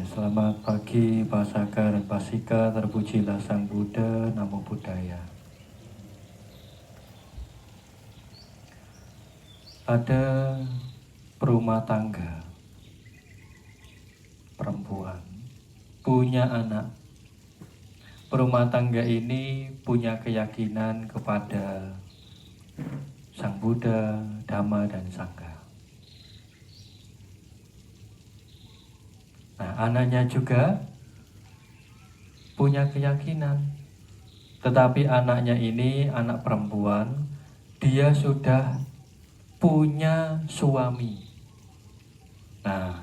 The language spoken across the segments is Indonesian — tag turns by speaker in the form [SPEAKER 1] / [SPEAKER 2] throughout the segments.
[SPEAKER 1] Selamat pagi Pak Saka dan Pak Sika, terpujilah Sang Buddha, Namo Buddhaya. Ada perumah tangga perempuan punya anak. Perumah tangga ini punya keyakinan kepada Sang Buddha, Dhamma, dan Sangha. Nah, anaknya juga punya keyakinan. Tetapi anaknya ini anak perempuan, dia sudah punya suami. Nah,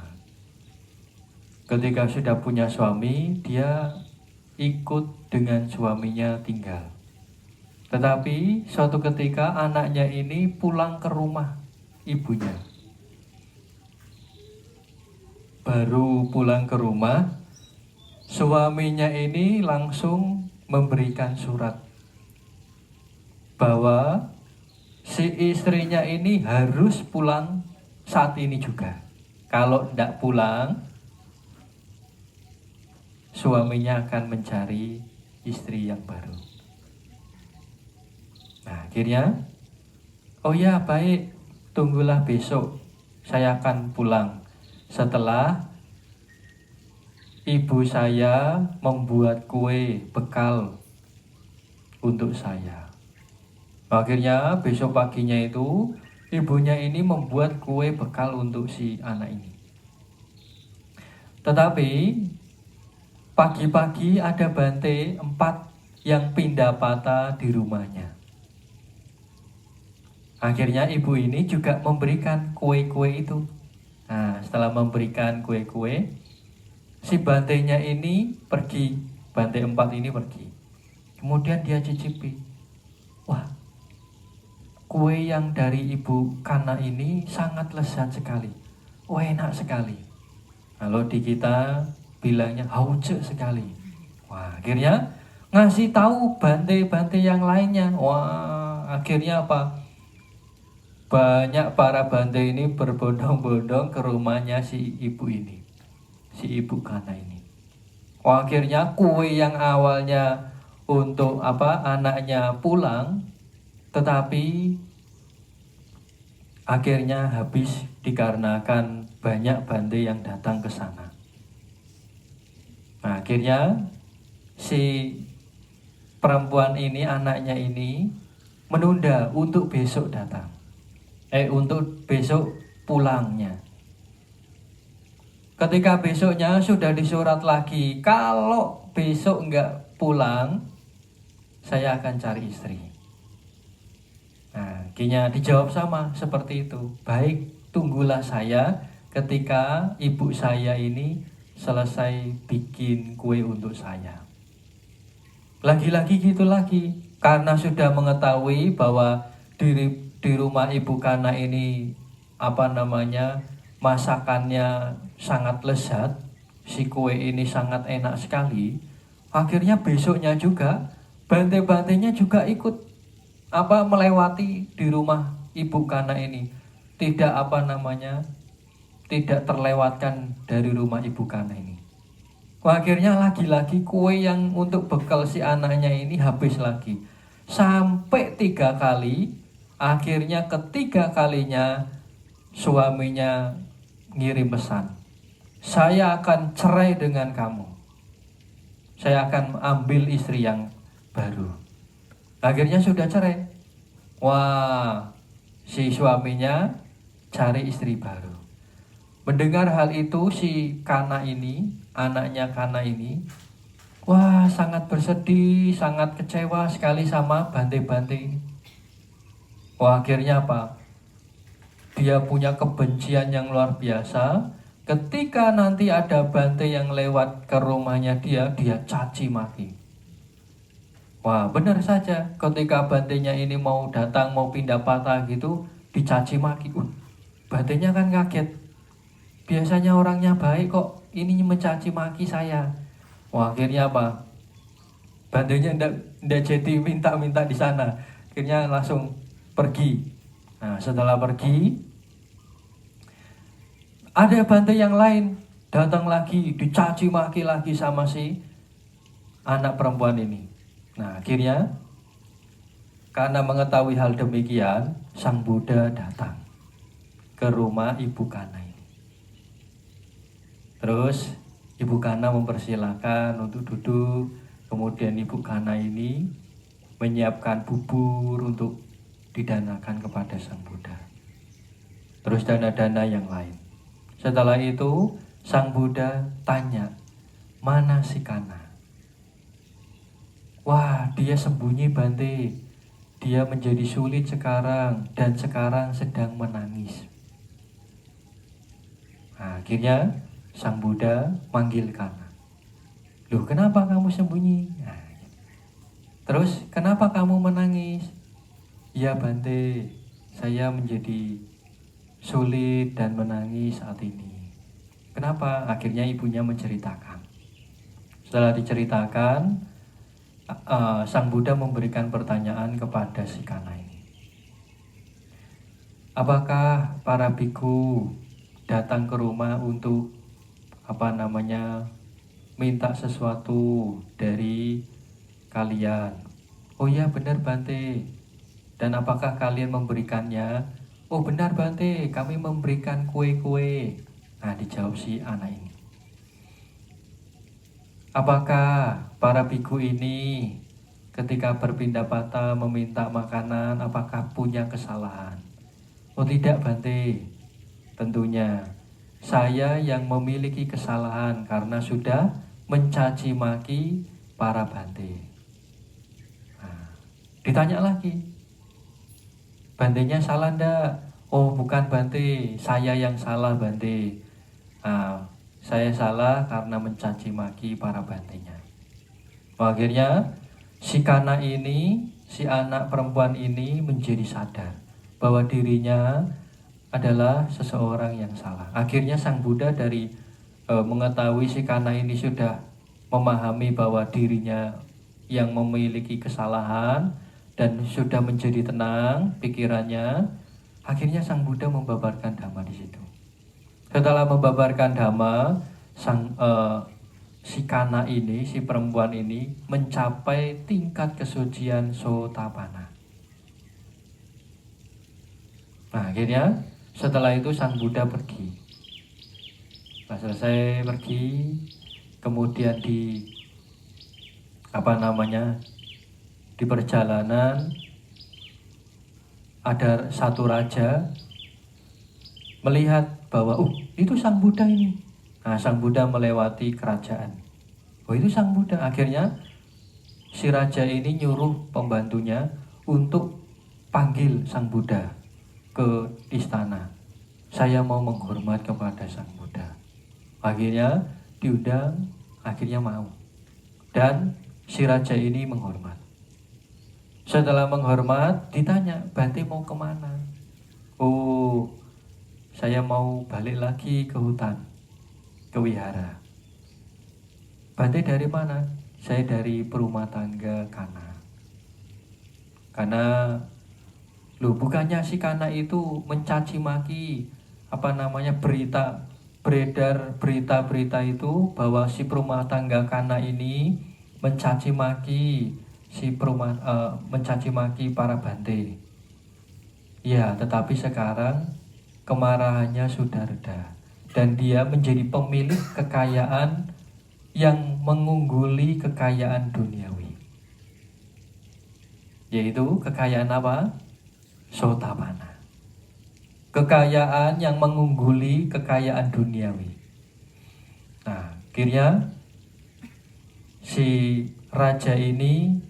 [SPEAKER 1] ketika sudah punya suami, dia ikut dengan suaminya tinggal. Tetapi suatu ketika anaknya ini pulang ke rumah ibunya. Baru pulang ke rumah, suaminya ini langsung memberikan surat bahwa si istrinya ini harus pulang saat ini juga. Kalau tidak pulang, suaminya akan mencari istri yang baru. Nah, akhirnya, oh ya baik, tunggulah besok, saya akan pulang setelah ibu saya membuat kue bekal untuk saya. Akhirnya besok paginya itu ibunya ini membuat kue bekal untuk si anak ini. Tetapi pagi-pagi ada bante 4 yang pindah patah di rumahnya. Akhirnya ibu ini juga memberikan kue-kue itu. Nah, setelah memberikan kue-kue, si bantenya ini pergi, bante 4 ini pergi. Kemudian dia cicipi, wah, kue yang dari ibu Kana ini sangat lezat sekali, enak sekali. Kalau di kita bilangnya hauce sekali. Wah, akhirnya ngasih tahu bante-bante yang lainnya. Wah, akhirnya apa? Banyak para bante ini berbondong-bondong ke rumahnya si ibu ini, si ibu Kana ini. Akhirnya kue yang awalnya untuk anaknya pulang, tetapi akhirnya habis dikarenakan banyak bante yang datang ke sana. Nah, akhirnya si perempuan ini, anaknya ini menunda untuk besok datang. Untuk besok pulangnya. Ketika besoknya sudah disurat lagi, kalau besok enggak pulang, saya akan cari istri. Nah, akhirnya dijawab sama seperti itu. Baik, tunggulah saya ketika ibu saya ini selesai bikin kue untuk saya. Lagi-lagi gitu lagi, karena sudah mengetahui bahwa di rumah ibu Kana ini masakannya sangat lezat, si kue ini sangat enak sekali. Akhirnya besoknya juga bante-bantenya juga ikut melewati di rumah ibu Kana ini, tidak tidak terlewatkan dari rumah ibu Kana ini. Akhirnya lagi-lagi kue yang untuk bekal si anaknya ini habis lagi. Sampai 3 kali, akhirnya ketiga kalinya suaminya ngirim pesan. Saya akan cerai dengan kamu. Saya akan ambil istri yang baru. Akhirnya sudah cerai. Wah, si suaminya cari istri baru. Mendengar hal itu si Kana ini, anaknya Kana ini, wah sangat bersedih, sangat kecewa sekali sama bante-bante ini. Wah, akhirnya apa? Dia punya kebencian yang luar biasa. Ketika nanti ada bante yang lewat ke rumahnya dia caci maki. Wah, benar saja, ketika bantenya ini mau datang, mau pindah patah gitu, dicaci maki. Bantenya kan kaget. Biasanya orangnya baik kok, ini mencaci maki saya. Wah, akhirnya apa? Bantenya ndak jadi minta-minta di sana. Akhirnya langsung pergi. Nah, setelah pergi, ada bante yang lain datang lagi, dicaci maki lagi sama si anak perempuan ini. Nah, akhirnya karena mengetahui hal demikian, Sang Buddha datang ke rumah Ibu Kana ini. Terus Ibu Kana mempersilahkan untuk duduk. Kemudian Ibu Kana ini menyiapkan bubur untuk didanakan kepada Sang Buddha. Terus dana-dana yang lain. Setelah itu Sang Buddha tanya, mana si Kana? Wah, dia sembunyi Bante. Dia menjadi sulit sekarang dan sekarang sedang menangis. Nah, akhirnya Sang Buddha manggil Kana. Loh, kenapa kamu sembunyi? Nah, terus kenapa kamu menangis? Ya Bante, saya menjadi sulit dan menangis saat ini. Kenapa? Akhirnya ibunya menceritakan. Setelah diceritakan, Sang Buddha memberikan pertanyaan kepada si Kana ini. Apakah para biku datang ke rumah untuk minta sesuatu dari kalian? Oh iya benar Bante. Dan apakah kalian memberikannya? Oh benar Bante, kami memberikan kue-kue. Nah, dijawab si anak ini. Apakah para biku ini ketika berpindah patah meminta makanan, apakah punya kesalahan? Oh tidak Bante, tentunya saya yang memiliki kesalahan karena sudah mencaci maki para Bante. Nah, ditanya lagi, Bantenya salah ndak? Oh bukan Bante, saya yang salah Bante. Nah, saya salah karena mencaci maki para Bantenya. Akhirnya si Kana ini, si anak perempuan ini menjadi sadar bahwa dirinya adalah seseorang yang salah. Akhirnya Sang Buddha dari mengetahui si Kana ini sudah memahami bahwa dirinya yang memiliki kesalahan dan sudah menjadi tenang pikirannya. Akhirnya Sang Buddha membabarkan dhamma di situ. Setelah membabarkan dhamma, si Kana ini, si perempuan ini mencapai tingkat kesucian Sotapanna. Nah, akhirnya setelah itu Sang Buddha pergi. Nah, selesai pergi, kemudian di perjalanan ada satu raja melihat bahwa itu Sang Buddha ini. Nah, Sang Buddha melewati kerajaan. Oh, itu Sang Buddha. Akhirnya si raja ini nyuruh pembantunya untuk panggil Sang Buddha ke istana. Saya mau menghormat kepada Sang Buddha. Akhirnya diundang, akhirnya mau. Dan si raja ini menghormat. Setelah menghormat, ditanya, Bante mau kemana? Oh, saya mau balik lagi ke hutan, ke wihara. Bante dari mana? Saya dari perumah tangga Kana. Karena bukannya si Kana itu mencaci maki beredar berita-berita itu bahwa si perumah tangga Kana ini mencaci maki mencaci maki para Bante. Ya, tetapi sekarang kemarahannya sudah reda dan dia menjadi pemilik kekayaan yang mengungguli kekayaan duniawi. Yaitu kekayaan apa? Sotapanna. Kekayaan yang mengungguli kekayaan duniawi. Nah, akhirnya si raja ini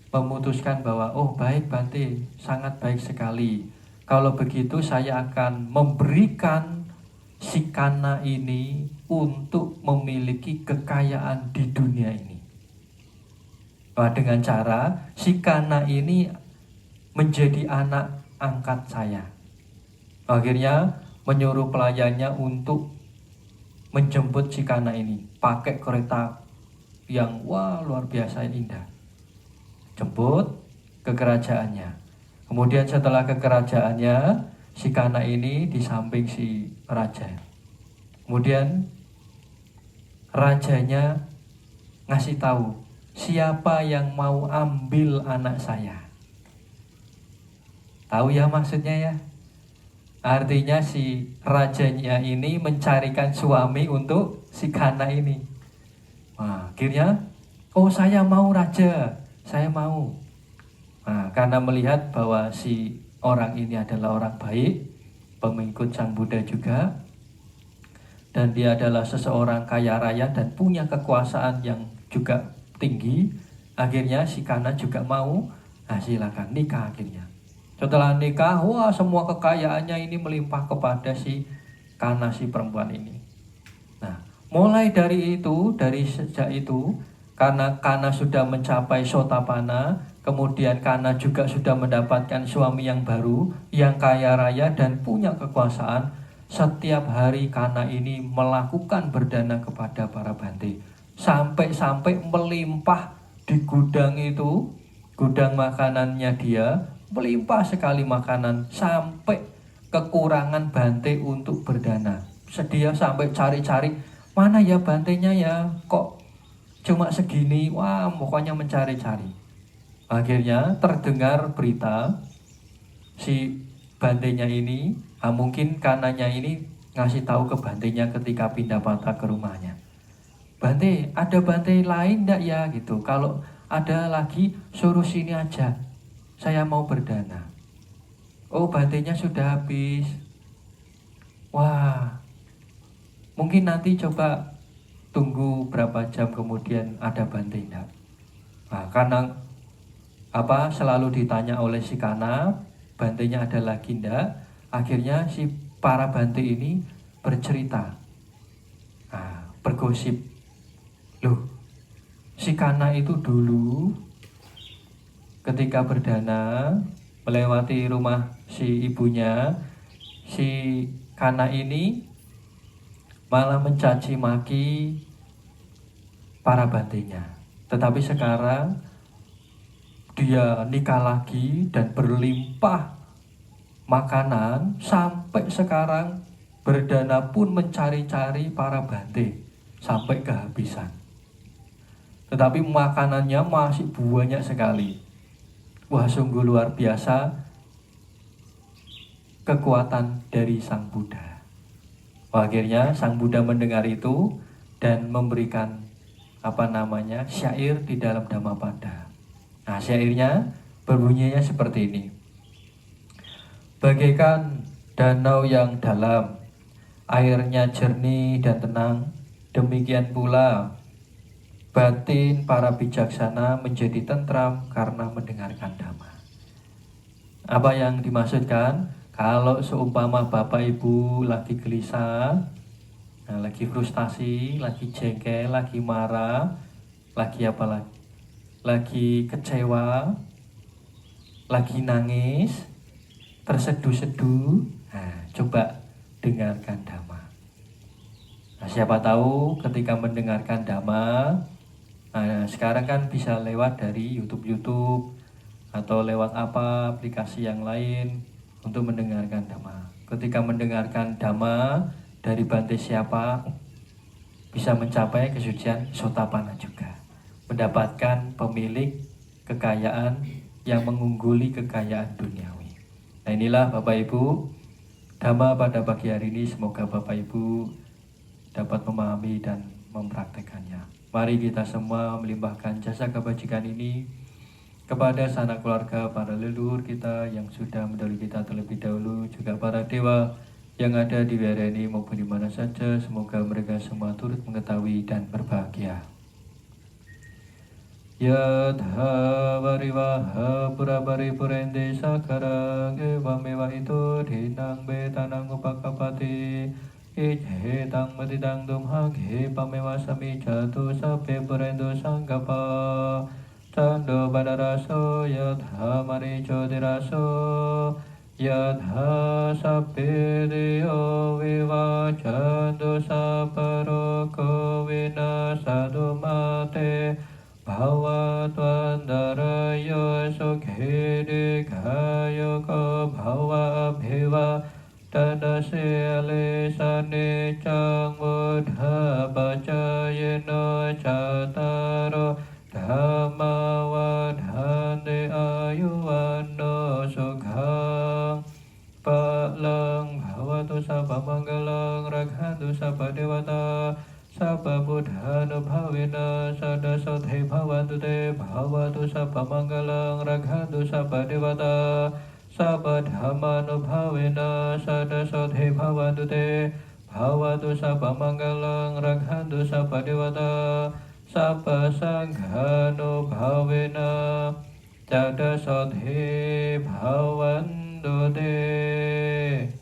[SPEAKER 1] memutuskan bahwa baik Bante, sangat baik sekali. Kalau begitu saya akan memberikan si Kana ini untuk memiliki kekayaan di dunia ini. Nah, dengan cara si Kana ini menjadi anak angkat saya. Akhirnya menyuruh pelayannya untuk menjemput si Kana ini pakai kereta yang luar biasa indah. Jemput ke kerajaannya. Kemudian setelah ke kerajaannya, si Kana ini di samping si raja. Kemudian rajanya ngasih tahu, siapa yang mau ambil anak saya? Tahu ya maksudnya ya? Artinya si rajanya ini mencarikan suami untuk si Kana ini. Nah, akhirnya, oh saya mau raja, saya mau. Nah, karena melihat bahwa si orang ini adalah orang baik, pengikut Sang Buddha juga, dan dia adalah seseorang kaya raya dan punya kekuasaan yang juga tinggi, akhirnya si Kana juga mau. Nah, silakan nikah akhirnya. Setelah nikah, wah semua kekayaannya ini melimpah kepada si Kana, si perempuan ini. Nah, mulai dari itu, dari sejak itu, karena Kana sudah mencapai Sotapanna, kemudian Kana juga sudah mendapatkan suami yang baru, yang kaya raya dan punya kekuasaan. Setiap hari Kana ini melakukan berdana kepada para bante, sampai-sampai melimpah di gudang itu, gudang makanannya dia, melimpah sekali makanan sampai kekurangan bante untuk berdana. Sedia sampai cari-cari, mana ya bantenya ya, kok cuma segini, wah pokoknya mencari-cari. Akhirnya terdengar berita si bantenya ini, mungkin kanannya ini ngasih tahu ke bantenya ketika pindah patah ke rumahnya. Bante, ada bante lain enggak ya gitu? Kalau ada lagi suruh sini aja, saya mau berdana. Oh, bantenya sudah habis. Wah, mungkin nanti coba tunggu berapa jam kemudian ada bante enggak. Nah, karena selalu ditanya oleh si Kana, bantenya ada lagi enggak, akhirnya si para bante ini bercerita, bergosip. Loh, si Kana itu dulu ketika berdana melewati rumah si ibunya, si Kana ini malah mencaci maki para bantenya. Tetapi sekarang dia nikah lagi dan berlimpah makanan, sampai sekarang berdana pun mencari-cari para bante sampai kehabisan. Tetapi makanannya masih banyak sekali. Wah, sungguh luar biasa kekuatan dari Sang Buddha. Akhirnya Sang Buddha mendengar itu dan memberikan syair di dalam Dhammapada. Nah, syairnya berbunyinya seperti ini. Bagaikan danau yang dalam, airnya jernih dan tenang, demikian pula batin para bijaksana menjadi tentram karena mendengarkan Dhamma. Apa yang dimaksudkan? Kalau seumpama Bapak Ibu lagi gelisah, lagi frustasi, lagi jengkel, lagi marah, lagi lagi kecewa, lagi nangis, terseduh-seduh, coba dengarkan Dhamma. Nah, siapa tahu ketika mendengarkan Dhamma, sekarang kan bisa lewat dari YouTube atau lewat aplikasi yang lain untuk mendengarkan Dhamma. Ketika mendengarkan Dhamma dari bante siapa, bisa mencapai kesucian Sotapanna juga, mendapatkan pemilik kekayaan yang mengungguli kekayaan duniawi. Nah, inilah Bapak Ibu, Dhamma pada pagi hari ini semoga Bapak Ibu dapat memahami dan mempraktekannya. Mari kita semua melimpahkan jasa kebajikan ini kepada sanak keluarga, para leluhur kita yang sudah mendahului kita terlebih dahulu, juga para dewa yang ada di wilayah ini maupun di mana saja. Semoga mereka semua turut mengetahui dan berbahagia. Yadha varivaha purabari purende sakarang evamewa itu dinang betanang upakapati ijhetang matidang dumhang hepamewa sami jatuh sape purendo sanggapa Cando badaraso yadha marico diraso yadha sapirio viva cando saparoko vinasado mate bhava tvandarayo sukhe dikhayo ko bhava bhiva Tadasya lesane cang buddha bacayena cataro dhamma wadhante ayuwanno sukhang palang bhavatu sabba manggalang raghantu sabba dewata sabba buddhanubhavena sadasodhe bhavantu te bhavatu sabba manggalang raghantu sabba dewata sabba dhammanubhavena sadasodhe bhavantu te bhavatu sabba manggalang raghantu sabba dewata sabba sanghanubhavena sadasodhe bhavantu te.